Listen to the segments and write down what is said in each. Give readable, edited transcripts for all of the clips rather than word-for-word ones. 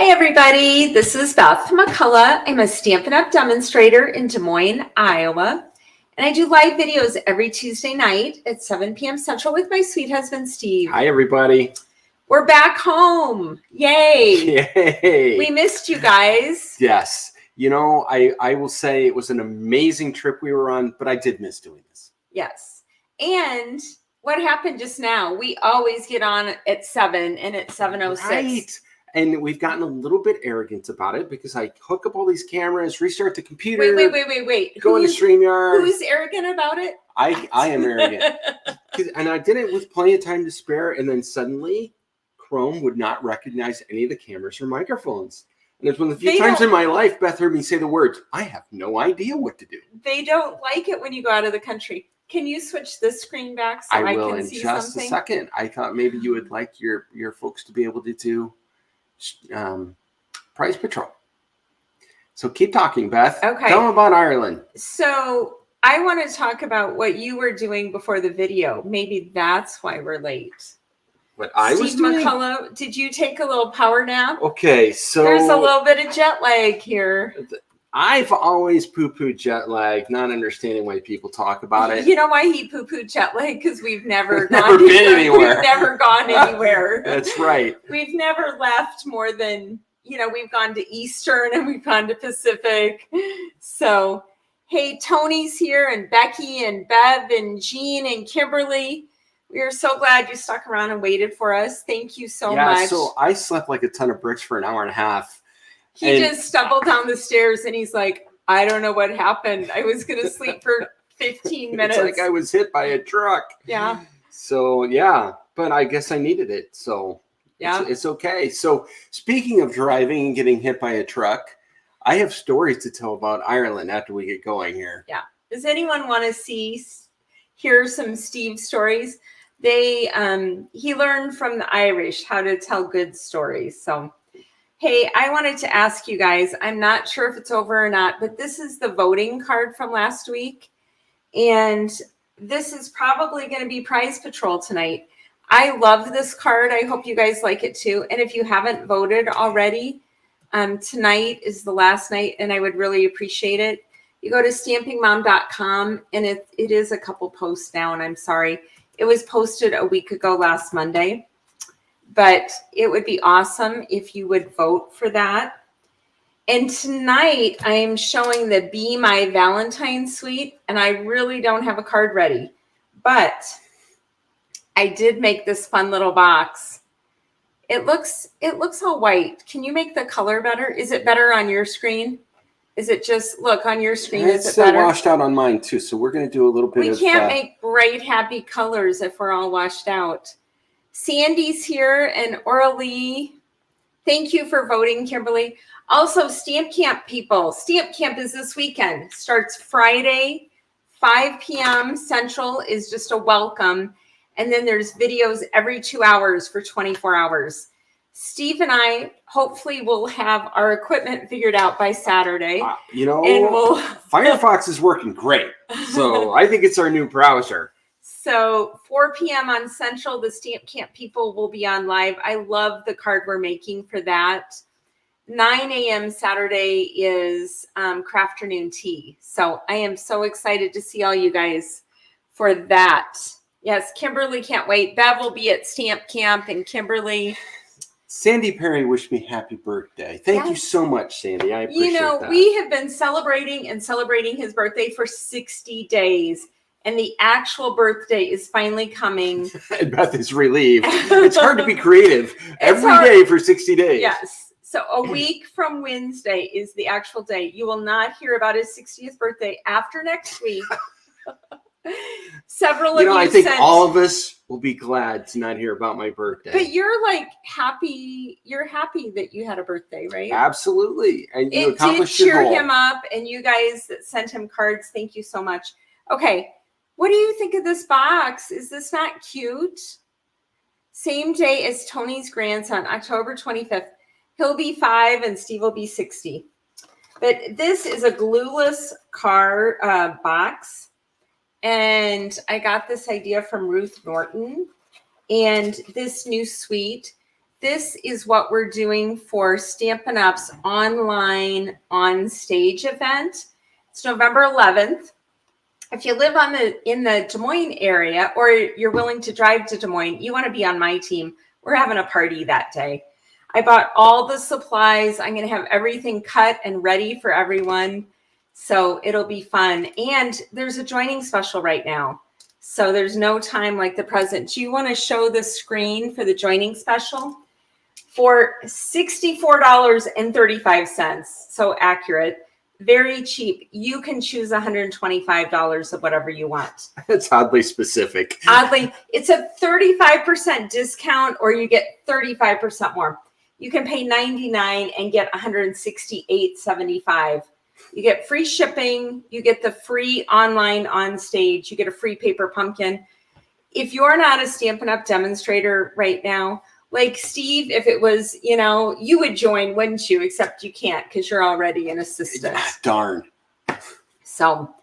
Hi everybody, this is Beth McCullough. I'm a Stampin' Up! Demonstrator in Des Moines, Iowa. And I do live videos every Tuesday night at 7 p.m. Central with my sweet husband, Steve. Hi everybody. We're back home. Yay. Yay. We missed you guys. Yes. You know, I will say it was an amazing trip we were on, but I did miss doing this. Yes. And what happened just now? We always get on at 7 and at 7:06. Right. And we've gotten a little bit arrogant about it because I hook up all these cameras, restart the computer. Wait. Go into StreamYard. Who's arrogant about it? I am arrogant. And I did it with plenty of time to spare. And then suddenly Chrome would not recognize any of the cameras or microphones. And it's one of the few times in my life Beth heard me say the words, I have no idea what to do. They don't like it when you go out of the country. Can you switch this screen back so I will can in see just something? a second. I thought maybe you would like your folks to be able to do Price Patrol. So keep talking, Beth. Okay. Tell them about Ireland. So I want to talk about what you were doing before the video. Maybe that's why we're late. What I was doing? Steve McCullough, did you take a little power nap? Okay, so there's a little bit of jet lag here. I've always poo-pooed jet lag, not understanding why people talk about it. You know why he poo-pooed jet lag? Because we've never been anywhere. We've never gone anywhere. That's right. We've never left more than, we've gone to Eastern and we've gone to Pacific. So, hey, Tony's here and Becky and Bev and Jean and Kimberly. We are so glad you stuck around and waited for us. Thank you so much. Yeah, so I slept like a ton of bricks for an hour and a half. He just stumbled down the stairs and he's like, I don't know what happened. I was going to sleep for 15 minutes. It's like I was hit by a truck. Yeah. So, yeah, but I guess I needed it. So, yeah, it's okay. So, speaking of driving and getting hit by a truck, I have stories to tell about Ireland after we get going here. Yeah. Does anyone want to hear some Steve stories? He learned from the Irish how to tell good stories. So, hey, I wanted to ask you guys, I'm not sure if it's over or not, but this is the voting card from last week. And this is probably going to be Prize Patrol tonight. I love this card. I hope you guys like it too. And if you haven't voted already, tonight is the last night and I would really appreciate it. You go to stampingmom.com and it is a couple posts now, and I'm sorry. It was posted a week ago last Monday. But it would be awesome if you would vote for that. And tonight I am showing the My Valentine Suite, and I really don't have a card ready. But I did make this fun little box. It looks all white. Can you make the color better? Is it better on your screen? Is it just, look, on your screen, is it better? It's washed out on mine too, so we're going to do a little bit of... We can't make bright, happy colors if we're all washed out. Sandy's here and Oralee. Thank you for voting, Kimberly. Also, Stamp Camp people. Stamp Camp is this weekend. Starts Friday, 5 p.m. Central is just a welcome. And then there's videos every 2 hours for 24 hours. Steve and I hopefully will have our equipment figured out by Saturday. Firefox is working great. So I think it's our new browser. So 4 p.m. on Central, the Stamp Camp people will be on live. I love the card we're making for that. 9 a.m. Saturday is Crafternoon Tea. So I am so excited to see all you guys for that. Yes, Kimberly can't wait. Bev will be at Stamp Camp, and Kimberly. Sandy Perry wished me happy birthday. Thank you so much, Sandy. I appreciate that. We have been celebrating his birthday for 60 days. And the actual birthday is finally coming. And Beth is relieved. It's hard to be creative every day for 60 days. Yes. So a week from Wednesday is the actual day. You will not hear about his 60th birthday after next week. Several of you I think all of us will be glad to not hear about my birthday. But you're happy. You're happy that you had a birthday, right? Absolutely. And you accomplished your goal. It did cheer him up. And you guys that sent him cards, thank you so much. Okay. What do you think of this box? Is this not cute? Same day as Tony's grandson, October 25th. He'll be 5 and Steve will be 60. But this is a glueless card box. And I got this idea from Ruth Norton. And this new suite This is what we're doing for Stampin' Up's online on stage event. It's November 11th. If you live in the Des Moines area, or you're willing to drive to Des Moines, you want to be on my team. We're having a party that day. I bought all the supplies. I'm going to have everything cut and ready for everyone. So it'll be fun. And there's a joining special right now. So there's no time like the present. Do you want to show the screen for the joining special? For $64.35. So accurate. Very cheap. You can choose $125 of whatever you want. That's oddly specific. Oddly, it's a 35% discount, or you get 35% more. You can pay $99 and get $168.75. You get free shipping. You get the free online on stage. You get a free paper pumpkin. If you're not a Stampin' Up! Demonstrator right now, like Steve, if it was, you would join, wouldn't you? Except you can't because you're already an assistant. Darn. So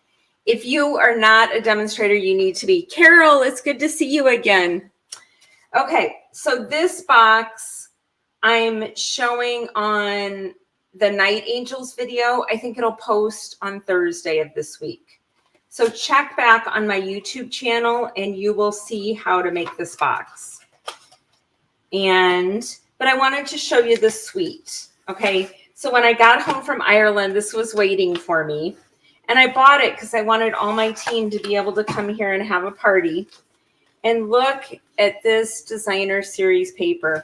if you are not a demonstrator, you need to be. Carol, it's good to see you again. Okay, so this box I'm showing on the Night Angels video. I think it'll post on Thursday of this week. So check back on my YouTube channel and you will see how to make this box. But I wanted to show you the suite. Okay, so when I got home from Ireland, this was waiting for me. And I bought it because I wanted all my team to be able to come here and have a party. And look at this designer series paper.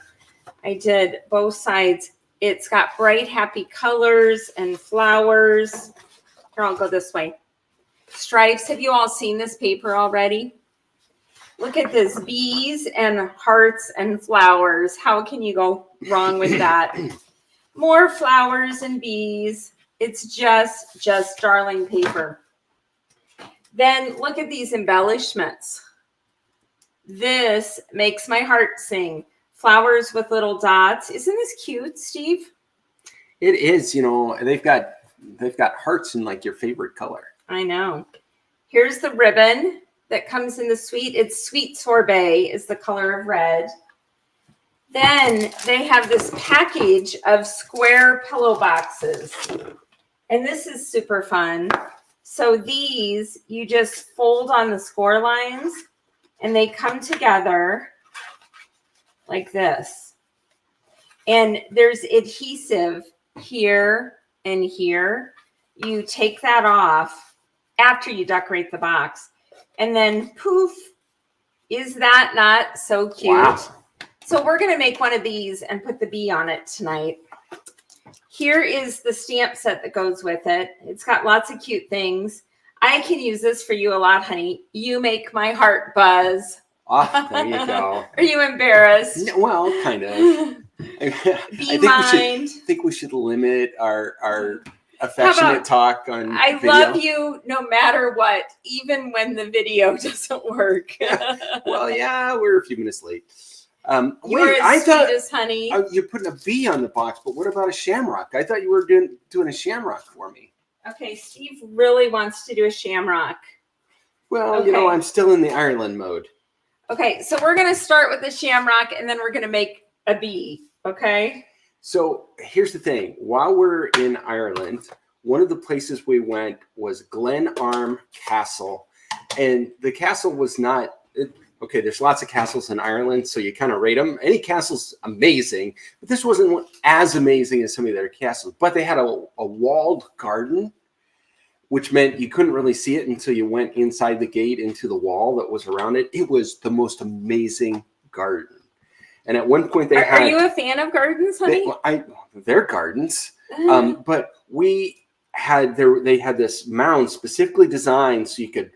I did both sides. It's got bright, happy colors and flowers. Here, I'll go this way. Stripes. Have you all seen this paper already? Look at this, bees and hearts and flowers. How can you go wrong with that? More flowers and bees. It's just darling paper. Then look at these embellishments. This makes my heart sing. Flowers with little dots. Isn't this cute, Steve? It is. They've got hearts in like your favorite color. I know. Here's the ribbon that comes in the suite. It's Sweet Sorbet is the color of red. Then they have this package of square pillow boxes. And this is super fun. So these, you just fold on the score lines and they come together like this. And there's adhesive here and here. You take that off after you decorate the box. And then poof, is that not so cute? Wow. So we're going to make one of these and put the bee on it tonight. Here is the stamp set that goes with it. It's got lots of cute things. I can use this for you a lot, honey. You make my heart buzz. Oh, there you go. Are you embarrassed? Well, kind of. I think we should limit our affectionate talk on I video. love you no matter what, even when the video doesn't work. Well, yeah, we're a few minutes late. You're as sweet as honey. You're putting a bee on the box, but what about a shamrock? I thought you were doing a shamrock for me. Okay, Steve really wants to do a shamrock. Well, okay. I'm still in the Ireland mode. Okay, so we're going to start with the shamrock, and then we're going to make a bee, okay? So here's the thing. While we're in Ireland, one of the places we went was Glenarm Castle. And the castle was not... Okay, there's lots of castles in Ireland, so you kind of rate them. Any castle's amazing, but this wasn't as amazing as some of the other castles. But they had a walled garden, which meant you couldn't really see it until you went inside the gate into the wall that was around it. It was the most amazing garden. And at one point they had... Are you a fan of gardens, honey? They're gardens. But they had this mound specifically designed so you could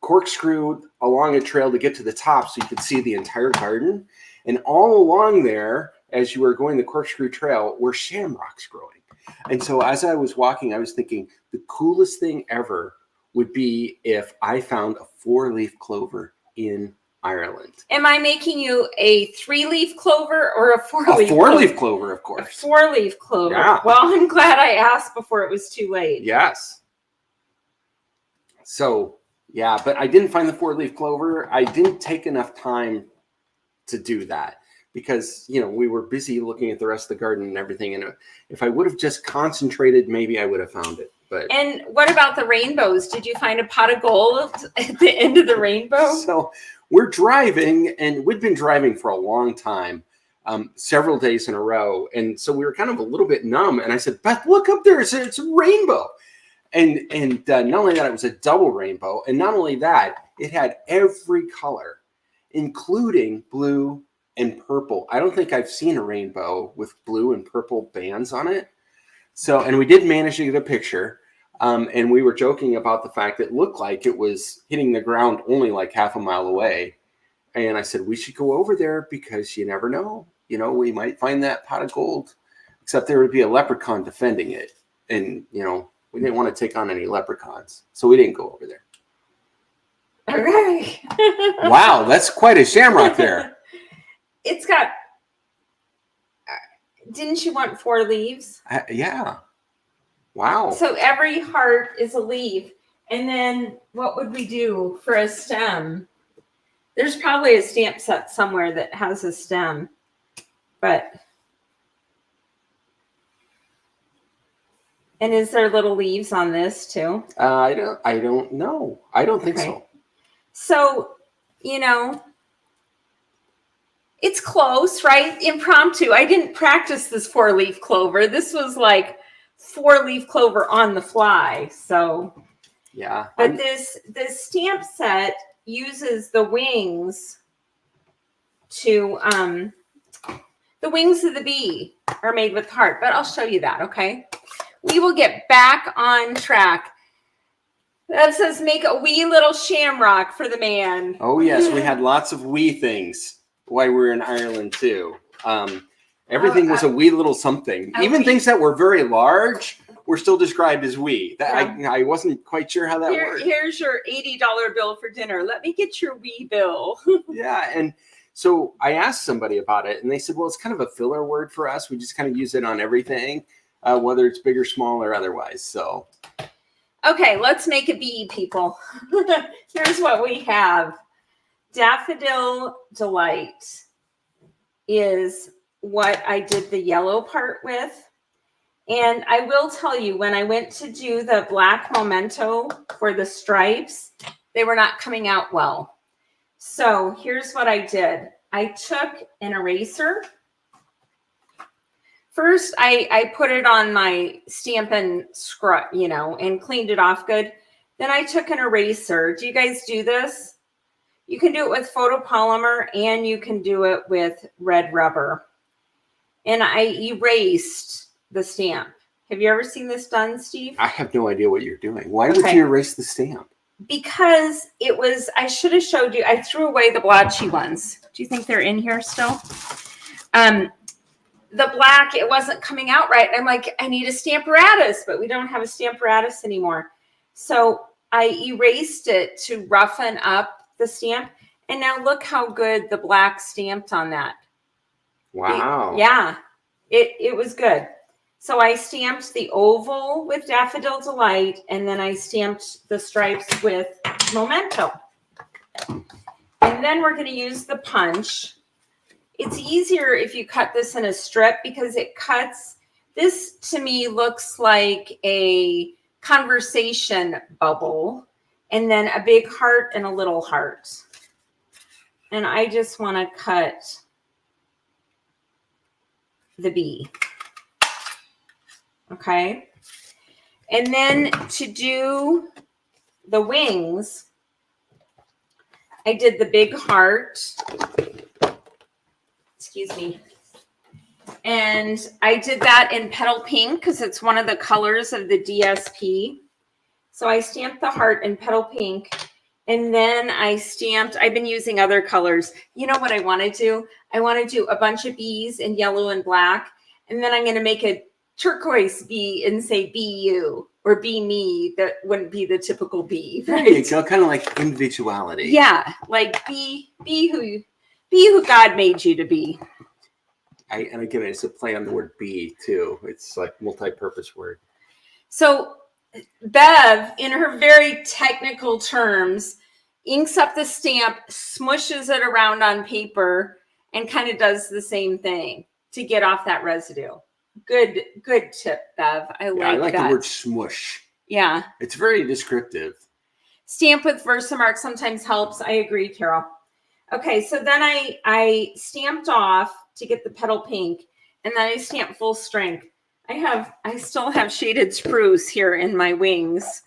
corkscrew along a trail to get to the top so you could see the entire garden. And all along there, as you were going the corkscrew trail, were shamrocks growing. And so as I was walking, I was thinking the coolest thing ever would be if I found a 4-leaf clover in Ireland. Am I making you a 3-leaf clover or a 4-leaf? A 4-leaf clover, of course. A 4-leaf clover. Yeah. Well, I'm glad I asked before it was too late. Yes. So, yeah, but I didn't find the 4-leaf clover. I didn't take enough time to do that. because, we were busy looking at the rest of the garden and everything. And if I would have just concentrated, maybe I would have found it. But And what about the rainbows? Did you find a pot of gold at the end of the rainbow? So we're driving, and we'd been driving for a long time, several days in a row. And so we were kind of a little bit numb. And I said, Beth, look up there. It's a rainbow. And not only that, it was a double rainbow. And not only that, it had every color, including blue and purple. I don't think I've seen a rainbow with blue and purple bands on it. So, and we did manage to get a picture. And we were joking about the fact that it looked like it was hitting the ground only like half a mile away. And I said, we should go over there because you never know. We might find that pot of gold, except there would be a leprechaun defending it. And, we didn't want to take on any leprechauns. So we didn't go over there. Okay. Wow, that's quite a shamrock there. It's got, didn't you want 4 leaves? Yeah. Wow. So every heart is a leaf. And then what would we do for a stem? There's probably a stamp set somewhere that has a stem. But, and is there little leaves on this too? I don't know. I don't think so. So, it's close, right? Impromptu. I didn't practice this 4-leaf clover. This was like 4-leaf clover on the fly. So, yeah. But this stamp set uses the wings to, the wings of the bee are made with heart, but I'll show you that, okay? We will get back on track. That says make a wee little shamrock for the man. Oh, yes. We had lots of wee things while we were in Ireland, too. Everything was a wee little something. Even things that were very large were still described as wee. I wasn't quite sure how that worked. Here's your $80 bill for dinner. Let me get your wee bill. Yeah, and so I asked somebody about it, and they said, well, it's kind of a filler word for us. We just kind of use it on everything, whether it's big or small or otherwise. So, okay, let's make a bee, people. Here's what we have. Daffodil Delight is what I did the yellow part with. And I will tell you, when I went to do the black memento for the stripes, they were not coming out well. So here's what I did. I took an eraser. First, I put it on my Stampin' scrub, and cleaned it off good. Then I took an eraser. Do you guys do this? You can do it with photopolymer and you can do it with red rubber. And I erased the stamp. Have you ever seen this done, Steve? I have no idea what you're doing. Why would you erase the stamp? Because I should have showed you, I threw away the blotchy ones. Do you think they're in here still? The black, it wasn't coming out right. I'm like, I need a Stamparatus, but we don't have a Stamparatus anymore. So I erased it to roughen up the stamp. And now look how good the black stamped on that. Wow. Yeah, it was good. So I stamped the oval with Daffodil Delight, and then I stamped the stripes with Memento. And then we're going to use the punch. It's easier if you cut this in a strip because it cuts. This to me looks like a conversation bubble, and then a big heart and a little heart. And I just want to cut the bee. Okay. And then to do the wings, I did the big heart. Excuse me. And I did that in petal pink because it's one of the colors of the DSP. So I stamped the heart in petal pink. And then I've been using other colors. You know what I want to do? I want to do a bunch of bees in yellow and black. And then I'm going to make a turquoise bee and say be you or be me. That wouldn't be the typical bee. Right? There you go, kind of like individuality. Yeah, like be who God made you to be. And again, it's a play on the word be too. It's like multi-purpose word. So Bev, in her very technical terms, inks up the stamp, smushes it around on paper, and kind of does the same thing to get off that residue. Good tip, Bev. I like that. The word smush. Yeah. It's very descriptive. Stamp with Versamark sometimes helps. I agree, Carol. Okay, so then I stamped off to get the petal pink, and then I stamped full strength. I still have shaded spruce here in my wings.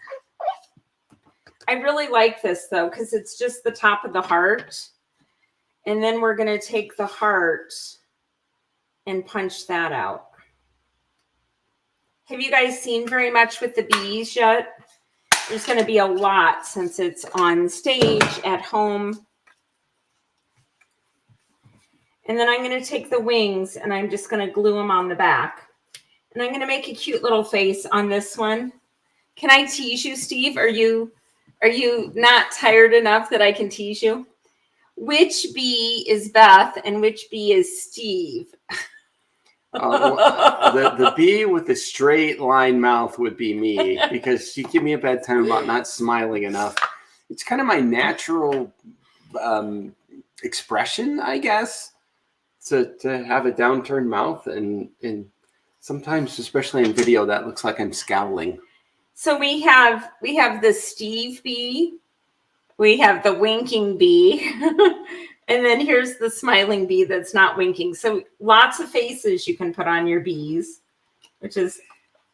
I really like this though, because it's just the top of the heart. And then we're going to take the heart and punch that out. Have you guys seen very much with the bees yet? There's going to be a lot since it's on stage at home. And then I'm going to take the wings and I'm just going to glue them on the back. And I'm going to make a cute little face on this one. Can I tease you, Steve? Are you not tired enough that I can tease you? Which bee is Beth and which bee is Steve? The bee with the straight line mouth would be me, because you give me a bad time about not smiling enough. It's kind of my natural expression, I guess, to have a downturned mouth, and sometimes, especially in video, that looks like I'm scowling. So we have the Steve bee, we have the winking bee, and then here's the smiling bee that's not winking. So lots of faces you can put on your bees, which is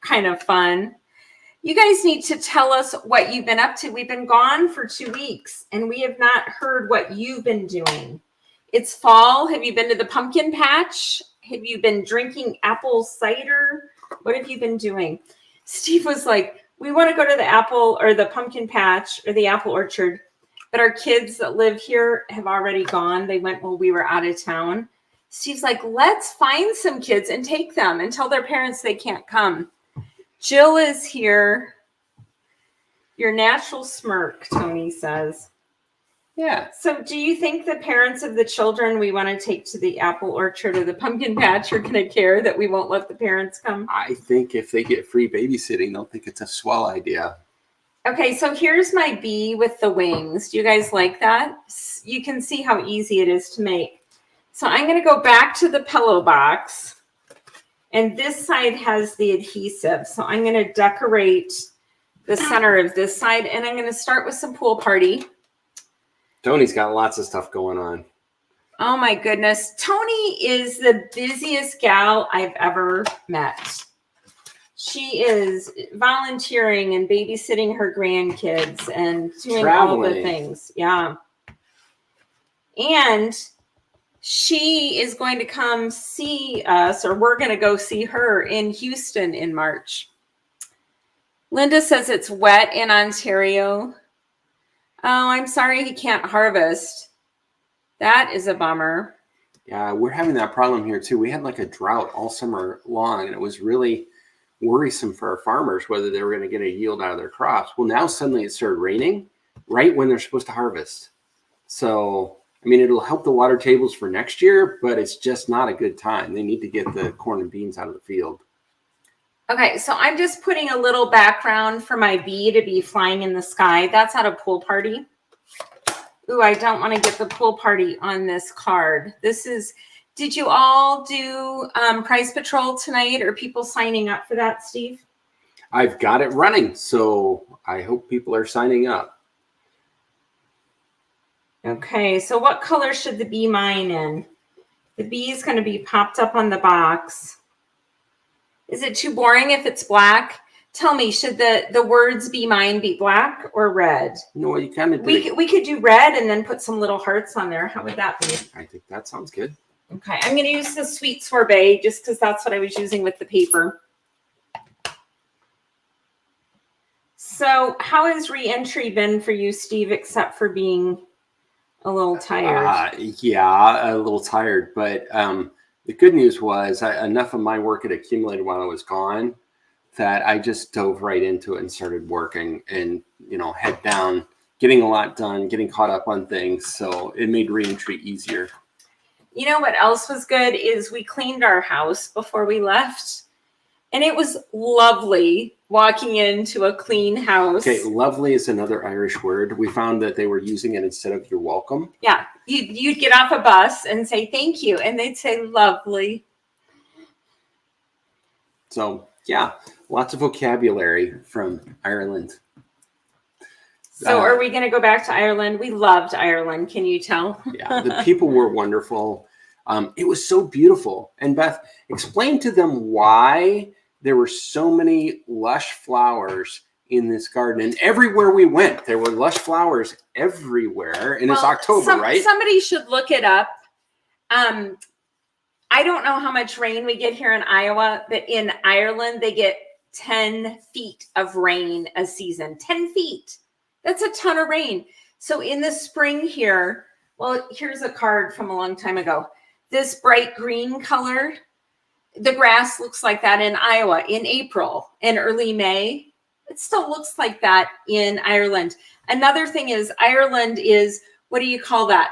kind of fun. You guys need to tell us what you've been up to. We've been gone for 2 weeks, and we have not heard what you've been doing. It's fall. Have you been to the pumpkin patch? Have you been drinking apple cider? What have you been doing? Steve was like, we want to go to the apple or the pumpkin patch or the apple orchard, but our kids that live here have already gone. They went while we were out of town. Steve's like, let's find some kids and take them and tell their parents they can't come. Jill is here. Your natural smirk, Tony says. Yeah. So do you think the parents of the children we want to take to the apple orchard or the pumpkin patch are going to care that we won't let the parents come? I think if they get free babysitting, they'll think it's a swell idea. Okay, so here's my bee with the wings. Do you guys like that? You can see how easy it is to make. So I'm going to go back to the pillow box. And this side has the adhesive. So I'm going to decorate the center of this side. And I'm going to start with some pool party. Tony's got lots of stuff going on. Oh my goodness. Tony is the busiest gal I've ever met. She is volunteering and babysitting her grandkids and doing all the things. Yeah. And she is going to come see us, or we're going to go see her in Houston in March. Linda says it's wet in Ontario. Oh, I'm sorry he can't harvest. That is a bummer. Yeah, we're having that problem here too. We had like a drought all summer long, and it was really worrisome for our farmers whether they were going to get a yield out of their crops. Well, now suddenly it started raining right when they're supposed to harvest. So, I mean, it'll help the water tables for next year, but it's just not a good time. They need to get the corn and beans out of the field. Okay, so I'm just putting a little background for my bee to be flying in the sky. That's at a pool party. Ooh, I don't want to get the pool party on this card. This is, did you all do Prize Patrol tonight? Or people signing up for that, Steve? I've got it running, so I hope people are signing up. Okay, so what color should the bee mine in? The bee is going to be popped up on the box. Is it too boring if it's black? Tell me, should the words be mine be black or red? No, you kind of we could do red and then put some little hearts on there. How would that be? I think that sounds good. Okay, I'm going to use the Sweet Sorbet just because that's what I was using with the paper. So how has re-entry been for you, Steve, except for being a little tired? Yeah, a little tired, but the good news was enough of my work had accumulated while I was gone that I just dove right into it and started working and, head down, getting a lot done, getting caught up on things. So it made re-entry easier. You know what else was good is we cleaned our house before we left, and it was lovely walking into a clean house. Okay, lovely is another Irish word. We found that they were using it instead of you're welcome. Yeah, you'd get off a bus and say thank you, and they'd say lovely. So, yeah, lots of vocabulary from Ireland. So are we going to go back to Ireland? We loved Ireland. Can you tell? Yeah, the people were wonderful. It was so beautiful. And Beth, explain to them why there were so many lush flowers in this garden. And everywhere we went, there were lush flowers everywhere. And it's October, right? Somebody should look it up. I don't know how much rain we get here in Iowa, but in Ireland, they get 10 feet of rain a season. 10 feet. That's a ton of rain. So in the spring here, well, here's a card from a long time ago. This bright green color, the grass looks like that in Iowa in April and early May. It still looks like that in Ireland. Another thing is Ireland is, what do you call that?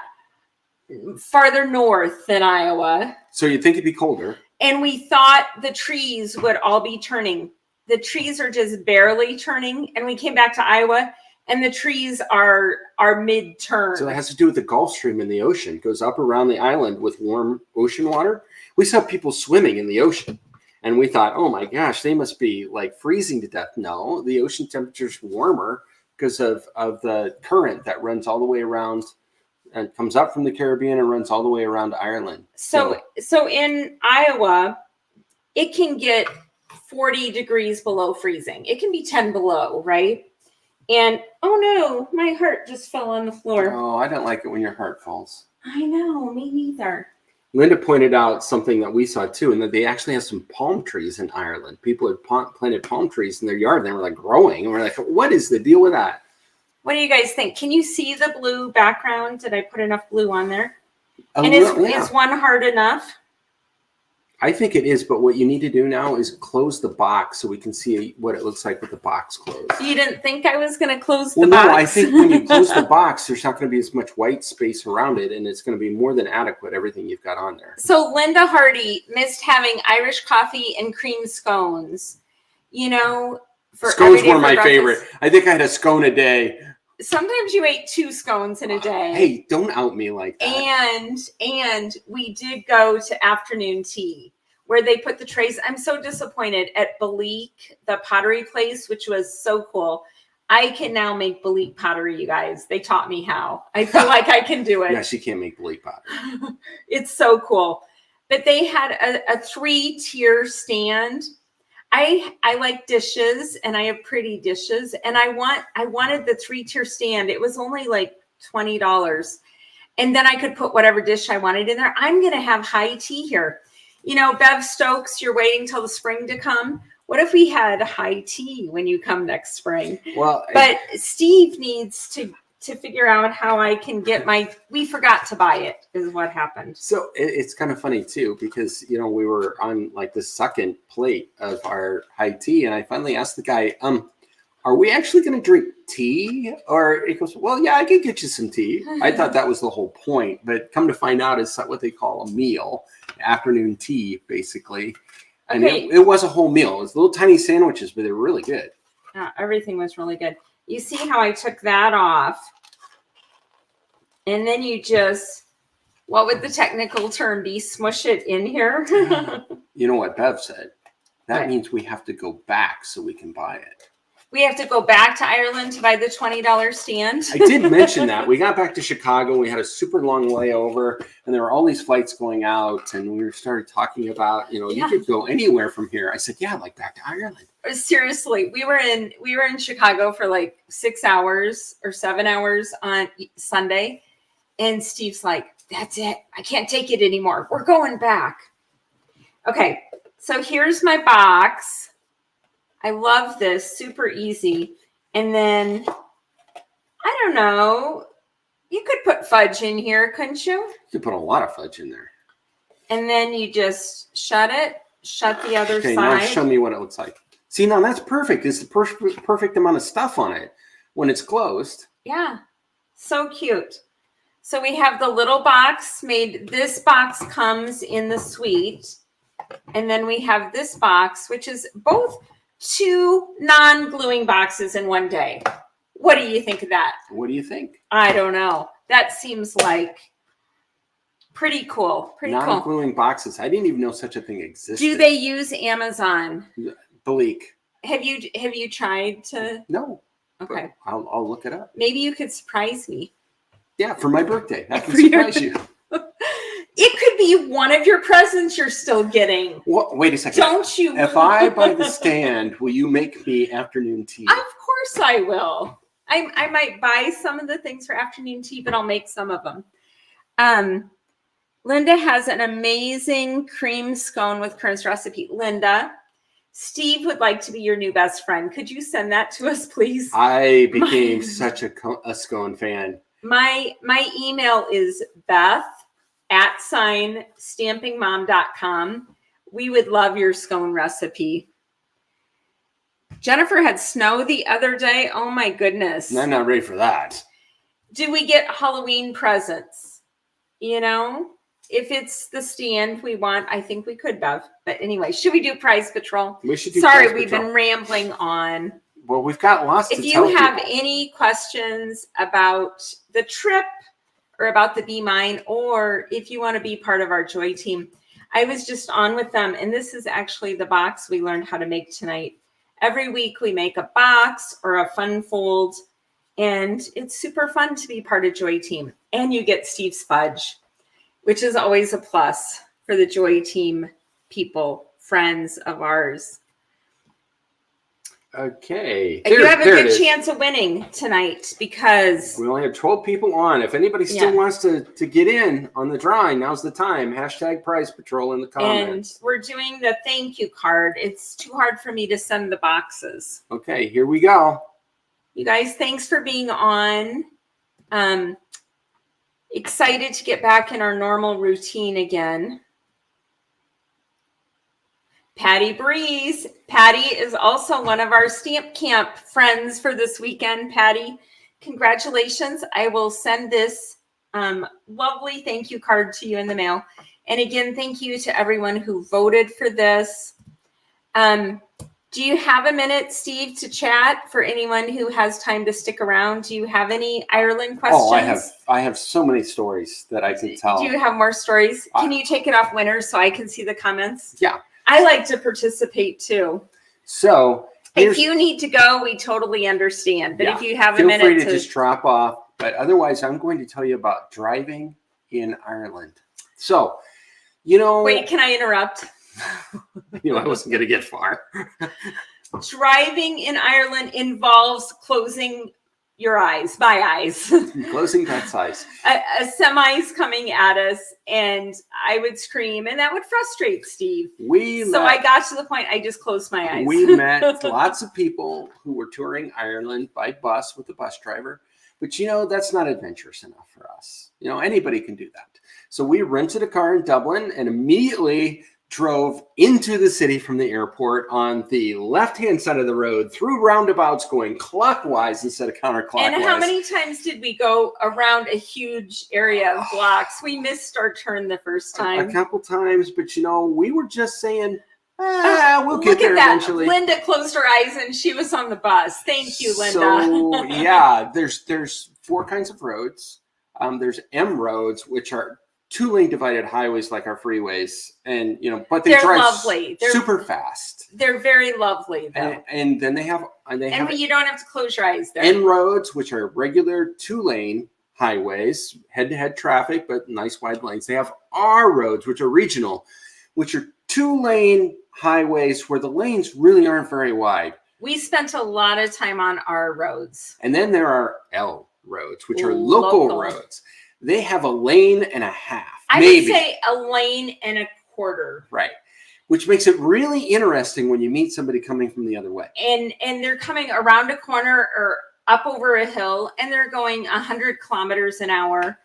Farther north than Iowa. So you'd think it'd be colder. And we thought the trees would all be turning. The trees are just barely turning. And we came back to Iowa and the trees are mid-turn. So it has to do with the Gulf Stream in the ocean. It goes up around the island with warm ocean water. We saw people swimming in the ocean. And we thought, oh my gosh, they must be like freezing to death. No, the ocean temperature's warmer because of the current that runs all the way around and comes up from the Caribbean and runs all the way around Ireland. So in Iowa, it can get 40 degrees below freezing. It can be 10 below, right? And, oh no, my heart just fell on the floor. Oh, I don't like it when your heart falls. I know, me neither. Linda pointed out something that we saw too, and that they actually have some palm trees in Ireland. People had planted palm trees in their yard, and they were like growing. And we're like, what is the deal with that? What do you guys think? Can you see the blue background? Did I put enough blue on there? Is one heart enough? I think it is, but what you need to do now is close the box so we can see what it looks like with the box closed. You didn't think I was going to close the box? No, I think when you close the box, there's not going to be as much white space around it, and it's going to be more than adequate, everything you've got on there. So Linda Hardy missed having Irish coffee and cream scones. You know, for scones were my favorite. I think I had a scone a day. Sometimes you ate 2 scones in a day. Hey, don't out me like that. And we did go to afternoon tea where they put the trays. I'm so disappointed at Balik, the pottery place, which was so cool. I can now make Balik pottery, you guys. They taught me how. I feel like I can do it. Yeah, she can't make Balik pottery. It's so cool. But they had a 3-tier stand. I like dishes and I have pretty dishes and I wanted the 3-tier stand. It was only like $20 and then I could put whatever dish I wanted in there. I'm going to have high tea here. You know, Bev Stokes, you're waiting till the spring to come. What if we had high tea when you come next spring? Well, but Steve needs to figure out how I can get we forgot to buy it is what happened. So it's kind of funny too, because, you know, we were on like the second plate of our high tea. And I finally asked the guy, are we actually going to drink tea? Or he goes, well, yeah, I can get you some tea. I thought that was the whole point, but come to find out it's what they call a meal, afternoon tea, basically. And okay. it was a whole meal. It was little tiny sandwiches, but they were really good. Everything was really good. You see how I took that off? And then you just, what would the technical term be? Smush it in here? You know what Bev said? That means we have to go back so we can buy it. We have to go back to Ireland to buy the $20 stand? I did mention that. We got back to Chicago. We had a super long layover, and there were all these flights going out, and we started talking about, you know, you could go anywhere from here. I said, yeah, like back to Ireland. Seriously, we were in Chicago for like 6 hours or 7 hours on Sunday. And Steve's like, that's it. I can't take it anymore. We're going back. Okay, so here's my box. I love this. Super easy. And then, I don't know. You could put fudge in here, couldn't you? You could put a lot of fudge in there. And then you just shut the other side. Now show me what it looks like. See, now that's perfect. It's the perfect amount of stuff on it when it's closed. Yeah, so cute. So we have the little box made. This box comes in the suite. And then we have this box, which is both 2 non-gluing boxes in one day. What do you think of that? What do you think? I don't know. That seems like pretty cool. Pretty cool. Non-gluing boxes. I didn't even know such a thing existed. Do they use Amazon? Bleak. Have you tried to? No. Okay. I'll look it up. Maybe you could surprise me. Yeah, for my birthday. I can surprise you. It could be one of your presents you're still getting. What? Wait a second. Don't you? If I buy the stand, will you make me afternoon tea? Of course I will. I might buy some of the things for afternoon tea, but I'll make some of them. Linda has an amazing cream scone with currants recipe. Linda, Steve would like to be your new best friend. Could you send that to us, please? I became such a scone fan. My email is Beth@stampingmom.com. We would love your scone recipe. Jennifer had snow the other day. Oh my goodness. I'm not ready for that. Do we get Halloween presents? You know, if it's the stand we want, I think we could, Bev. But anyway, should we do Prize Patrol? We should do Sorry, Prize we've Patrol. been rambling on. Well, we've got lots to tell people. If you have people. any questions about the trip or about the Be Mine, or if you want to be part of our Joy team, I was just on with them, and this is actually the box we learned how to make tonight. Every week we make a box or a fun fold, and it's super fun to be part of Joy team. And you get Steve's fudge, which is always a plus for the Joy team people, friends of ours. Okay. You have a good chance of winning tonight because we only have 12 people on. If anybody still wants to get in on the drawing, now's the time. # Prize Patrol in the comments. And we're doing the thank you card. It's too hard for me to send the boxes. Okay, here we go. You guys, thanks for being on. Excited to get back in our normal routine again. Patty Breeze. Patty is also one of our Stamp Camp friends for this weekend. Patty, congratulations. I will send this lovely thank you card to you in the mail. And again, thank you to everyone who voted for this. Do you have a minute, Steve, to chat for anyone who has time to stick around? Do you have any Ireland questions? Oh, I have so many stories that I can tell. Do you have more stories? Can you take it off winners so I can see the comments? Yeah. I like to participate too. So if you need to go, we totally understand. But if you have a minute, feel free to just drop off. But otherwise, I'm going to tell you about driving in Ireland. So, wait, can I interrupt? I wasn't going to get far. Driving in Ireland involves closing your eyes, my eyes. Closing Beth's eyes. A semi's coming at us, and I would scream, and that would frustrate Steve. I got to the point I just closed my eyes. We met lots of people who were touring Ireland by bus with a bus driver, but that's not adventurous enough for us. Anybody can do that. So we rented a car in Dublin and immediately drove into the city from the airport on the left-hand side of the road through roundabouts going clockwise instead of counterclockwise. And how many times did we go around a huge area of blocks? We missed our turn the first time. A couple times, but we were just saying, we'll get there eventually. Linda closed her eyes and she was on the bus. Thank you, Linda. So yeah, there's 4 kinds of roads. There's M roads, which are 2-lane divided highways like our freeways, and but they drive lovely. They're super fast. They're very lovely though. And then they have you don't have to close your eyes there. N roads, which are regular 2-lane highways, head-to-head traffic, but nice wide lanes. They have R roads, which are regional, which are 2-lane highways where the lanes really aren't very wide. We spent a lot of time on R roads. And then there are L roads, which are local roads. They have a lane and a half. I would say a lane and a quarter. Right. Which makes it really interesting when you meet somebody coming from the other way. And they're coming around a corner or up over a hill, and they're going 100 kilometers an hour.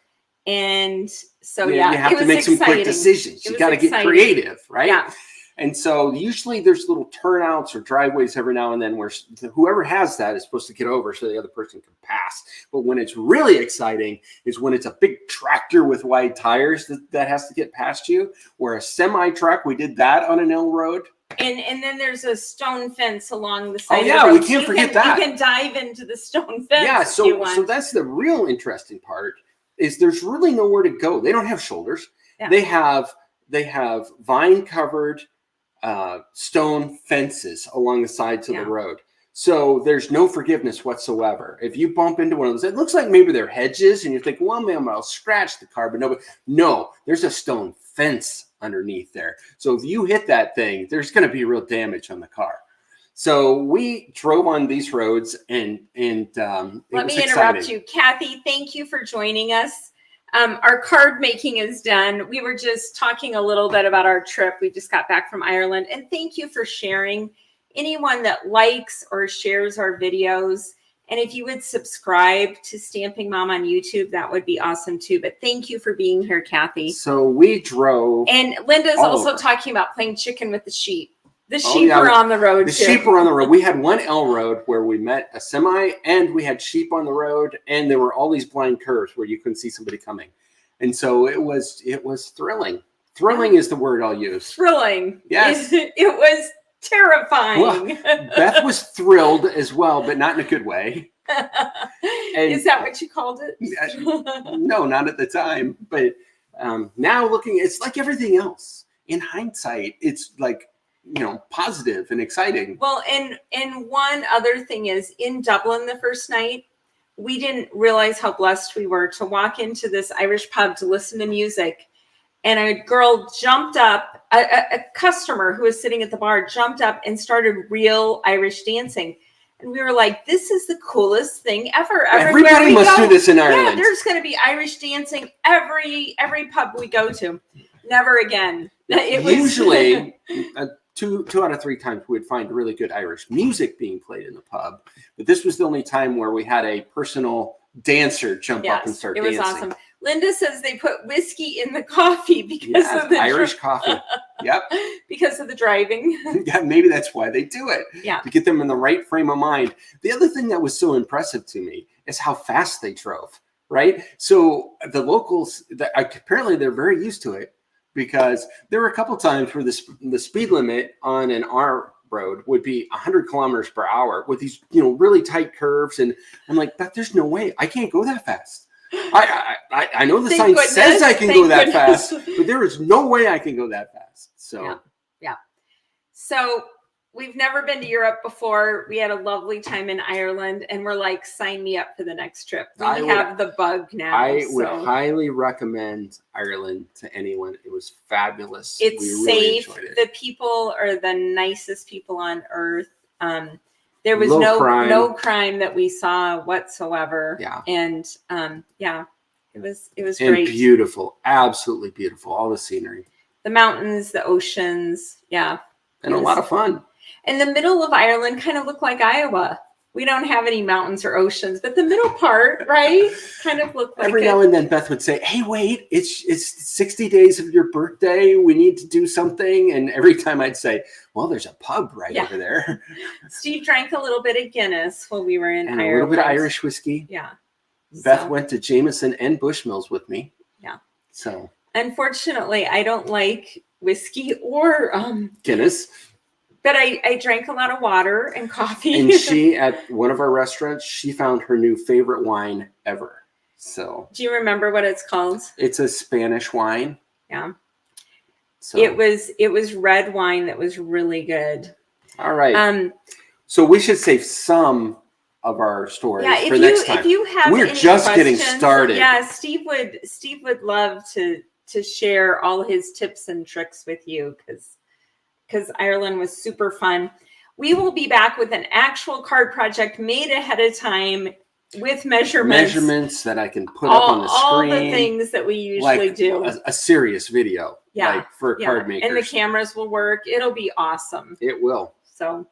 And so, you have to make some quick decisions. You got to get creative, right? Yeah. And so usually there's little turnouts or driveways every now and then where whoever has that is supposed to get over so the other person can pass. But when it's really exciting is when it's a big tractor with wide tires that has to get past you, or a semi truck. We did that on an L road. And then there's a stone fence along the side. Oh yeah, of the road. we can't forget that. You can dive into the stone fence. Yeah, if you want. so that's the real interesting part. Is there's really nowhere to go. They don't have shoulders. Yeah. They have vine covered stone fences along the sides of the road. So there's no forgiveness whatsoever. If you bump into one of those, it looks like maybe they're hedges, and you're thinking, well, man, I'll scratch the car, but no, there's a stone fence underneath there. So if you hit that thing, there's going to be real damage on the car. So we drove on these roads, and let me interrupt you, Kathy. Thank you for joining us. Our card making is done. We were just talking a little bit about our trip. We just got back from Ireland, and thank you for sharing. Anyone that likes or shares our videos, and if you would subscribe to Stamping Mom on YouTube, that would be awesome too. But thank you for being here, Kathy. So we drove, and Linda's also talking about playing chicken with the sheep. The sheep sheep were on the road. The sheep were on the road. We had one L road where we met a semi, and we had sheep on the road, and there were all these blind curves where you couldn't see somebody coming, and so it was thrilling. Thrilling is the word I'll use. Thrilling. Yes. It was terrifying. Well, Beth was thrilled as well, but not in a good way. Is that what you called it? No, not at the time. But now looking, it's like everything else. In hindsight, it's like, positive and exciting. Well, and one other thing is, in Dublin the first night, we didn't realize how blessed we were to walk into this Irish pub to listen to music. And a girl jumped up, a customer who was sitting at the bar jumped up and started real Irish dancing. And we were like, this is the coolest thing ever. Everybody must do this in Ireland. Yeah, there's going to be Irish dancing every pub we go to. Never again. Usually, two out of three times we would find really good Irish music being played in the pub. But this was the only time where we had a personal dancer jump up and start dancing. It was awesome. Linda says they put whiskey in the coffee because of the Irish coffee. Yep. Because of the driving. Yeah, maybe that's why they do it. Yeah. To get them in the right frame of mind. The other thing that was so impressive to me is how fast they drove, right? So the locals, apparently they're very used to it, because there were a couple times where the speed limit on an R road would be 100 kilometers per hour with these, really tight curves. And I'm like, but there's no way. I can't go that fast. I know the sign says I can go that fast, but there is no way I can go that fast. So yeah. So we've never been to Europe before. We had a lovely time in Ireland, and we're like, sign me up for the next trip. We have the bug now. I would highly recommend Ireland to anyone. It was fabulous. It's safe. The people are the nicest people on earth. There was no crime that we saw whatsoever. Yeah. And it was and great. Beautiful. Absolutely beautiful. All the scenery. The mountains, the oceans. Yeah. And a lot of fun. And the middle of Ireland kind of looked like Iowa. We don't have any mountains or oceans, but the middle part, right, kind of looked like Every now and then Beth would say, hey, wait, it's 60 days of your birthday. We need to do something. And every time I'd say, well, there's a pub right over there. Steve drank a little bit of Guinness while we were in Ireland. A little bit of Irish whiskey. Yeah. Beth went to Jameson and Bushmills with me. Yeah. So. Unfortunately, I don't like whiskey or Guinness. But I drank a lot of water and coffee. And she, at one of our restaurants, she found her new favorite wine ever. So. Do you remember what it's called? It's a Spanish wine. Yeah. So. It was red wine that was really good. All right. So we should save some of our stories for next time. If you have We're just getting started. Yeah, Steve would love to share all his tips and tricks with you, because Ireland was super fun. We will be back with an actual card project made ahead of time with measurements that I can put up on the screen. All the things that we usually do. A serious video, for card makers. And the cameras will work. It'll be awesome. It will. So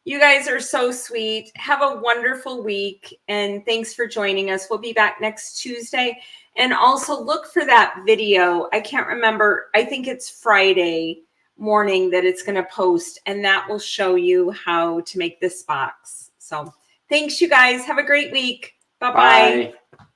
you guys are so sweet. Have a wonderful week, and thanks for joining us. We'll be back next Tuesday. And also look for that video. I can't remember. I think it's Friday morning that it's going to post, and that will show you how to make this box. So thanks, you guys. Have a great week. Bye-bye. Bye.